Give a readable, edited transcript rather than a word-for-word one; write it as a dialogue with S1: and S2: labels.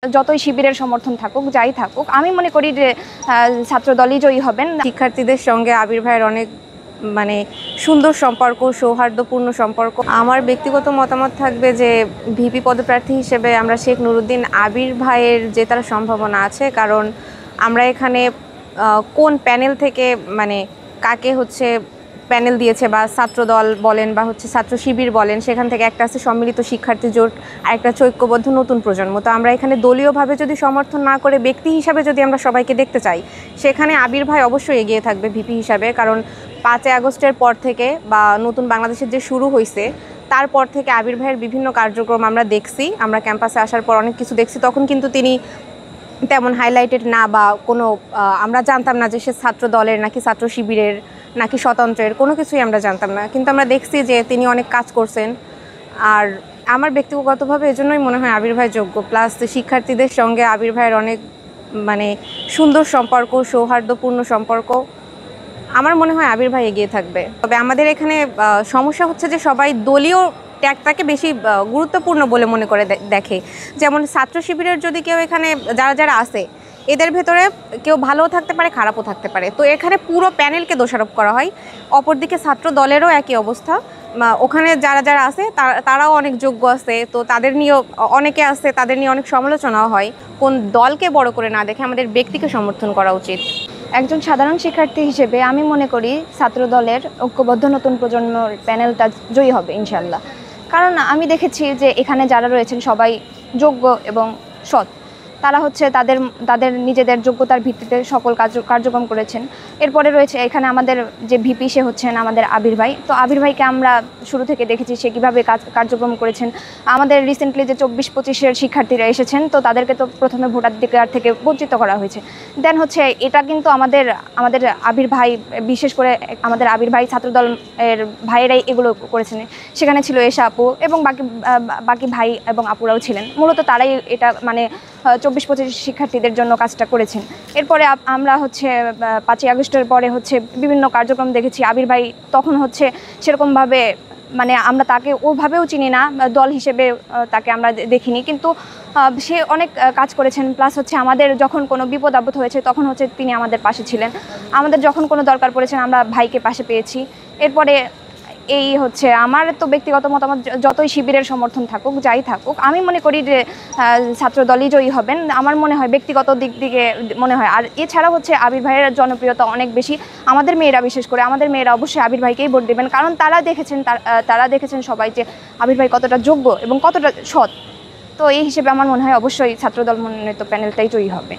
S1: যতই শিবিরের সমর্থন থাকুক যাই থাকুক আমি মনে করি যে ছাত্রদলই জয়ী হবেন।
S2: শিক্ষার্থীদের সঙ্গে আবির ভাইয়ের অনেক সুন্দর সম্পর্ক, সৌহার্দ্যপূর্ণ সম্পর্ক। আমার ব্যক্তিগত মতামত থাকবে যে ভিপি পদপ্রার্থী হিসেবে আমরা শেখ নুরুদ্দিন আবির ভাইয়ের জেতার সম্ভাবনা আছে, কারণ আমরা এখানে কোন প্যানেল থেকে কাকে প্যানেল দিয়েছে বা ছাত্রদল বলেন বা ছাত্র শিবির বলেন, সেখান থেকে একটা আছে সম্মিলিত শিক্ষার্থী জোট আর একটা ঐক্যবদ্ধ নতুন প্রজন্ম। তো আমরা এখানে দলীয়ভাবে যদি সমর্থন না করে ব্যক্তি হিসাবে যদি আমরা সবাইকে দেখতে চাই, সেখানে আবির ভাই অবশ্যই এগিয়ে থাকবে ভিপি হিসাবে। কারণ 5 আগস্টের পর থেকে বা নতুন বাংলাদেশের যে শুরু হয়েছে তারপর থেকে আবির ভাইয়ের বিভিন্ন কার্যক্রম আমরা দেখছি। আমরা ক্যাম্পাসে আসার পর অনেক কিছু দেখছি, তখন কিন্তু তিনি তেমন হাইলাইটেড না বা কোনো আমরা জানতাম না যে সে ছাত্র দলের নাকি ছাত্র শিবিরের নাকি স্বতন্ত্রের, কোনো কিছুই আমরা জানতাম না। কিন্তু আমরা দেখছি যে তিনি অনেক কাজ করছেন। আর আমার ব্যক্তিগতভাবে এজন্যই মনে হয় আবির ভাই যোগ্য। প্লাস শিক্ষার্থীদের সঙ্গে আবির ভাইয়ের অনেক সুন্দর সম্পর্ক, সৌহার্দ্যপূর্ণ সম্পর্ক। আমার মনে হয় আবির ভাই এগিয়ে থাকবে। তবে আমাদের এখানে সমস্যা হচ্ছে যে সবাই দলীয় ট্যাগটাকে বেশি গুরুত্বপূর্ণ বলে মনে করে দেখে। যেমন ছাত্র শিবিরের যদি কেউ এখানে যারা আছে এদের ভেতরে কেউ ভালোও থাকতে পারে, খারাপও থাকতে পারে, তো এখানে পুরো প্যানেলকে দোষারোপ করা হয়। অপরদিকে ছাত্র দলেরও একই অবস্থা। ওখানে যারা আছে তারাও অনেক যোগ্য আছে, তো তাদের নিয়েও অনেকে আছে, তাদের নিয়ে অনেক সমালোচনাও হয়। কোন দলকে বড় করে না দেখে আমাদের ব্যক্তিকে সমর্থন করা উচিত।
S1: একজন সাধারণ শিক্ষার্থী হিসেবে আমি মনে করি ছাত্রদলের ঐক্যবদ্ধ নতুন প্রজন্মের প্যানেলটা জয়ী হবে ইনশাল্লাহ। কারণ আমি দেখেছি যে এখানে যারা রয়েছেন সবাই যোগ্য এবং সৎ। তারা তাদের নিজেদের যোগ্যতার ভিত্তিতে সকল কার্যক্রম করেছেন। এরপরে রয়েছে এখানে আমাদের যে ভিপি, সে হচ্ছেন আমাদের আবির ভাই। তো আবির ভাইকে আমরা শুরু থেকে দেখেছি সে কীভাবে কার্যক্রম করেছেন। আমাদের রিসেন্টলি যে 24-25-এর শিক্ষার্থীরা এসেছেন, তো তাদেরকে তো প্রথমে ভোটাধিকার থেকে বঞ্চিত করা হয়েছে। দেন এটা কিন্তু আমাদের আবির ভাই, বিশেষ করে আমাদের আবির ভাই ছাত্রদল এর ভাইয়েরাই এগুলো করেছেন। সেখানে ছিল এশা আপু এবং বাকি ভাই এবং আপুরাও ছিলেন। মূলত তারাই এটা 24-25 শিক্ষার্থীদের জন্য কাজটা করেছেন। এরপরে আমরা 5 আগস্টের পরে বিভিন্ন কার্যক্রম দেখেছি। আবির ভাই তখন সেরকমভাবে আমরা তাকে ওভাবেও চিনি না, দল হিসেবে তাকে আমরা দেখিনি, কিন্তু সে অনেক কাজ করেছেন। প্লাস আমাদের যখন কোনো বিপদ আপদ হয়েছে তখন তিনি আমাদের পাশে ছিলেন। আমাদের যখন কোনো দরকার পড়েছেন আমরা ভাইকে পাশে পেয়েছি। এরপরে এই আমার তো ব্যক্তিগত মতামত, যতই শিবিরের সমর্থন থাকুক যাই থাকুক আমি মনে করি যে ছাত্রদলই জয়ী হবেন। আমার মনে হয় ব্যক্তিগত দিক থেকে মনে হয়। আর এছাড়াও আবির ভাইয়ের জনপ্রিয়তা অনেক বেশি। আমাদের মেয়েরা, বিশেষ করে আমাদের মেয়েরা অবশ্যই আবির ভাইকেই ভোট দেবেন, কারণ তারা দেখেছেন সবাই যে আবির ভাই কতটা যোগ্য এবং কতটা সৎ। তো এই হিসেবে আমার মনে হয় অবশ্যই ছাত্রদল মনোনীত প্যানেলটাই জয়ী হবে।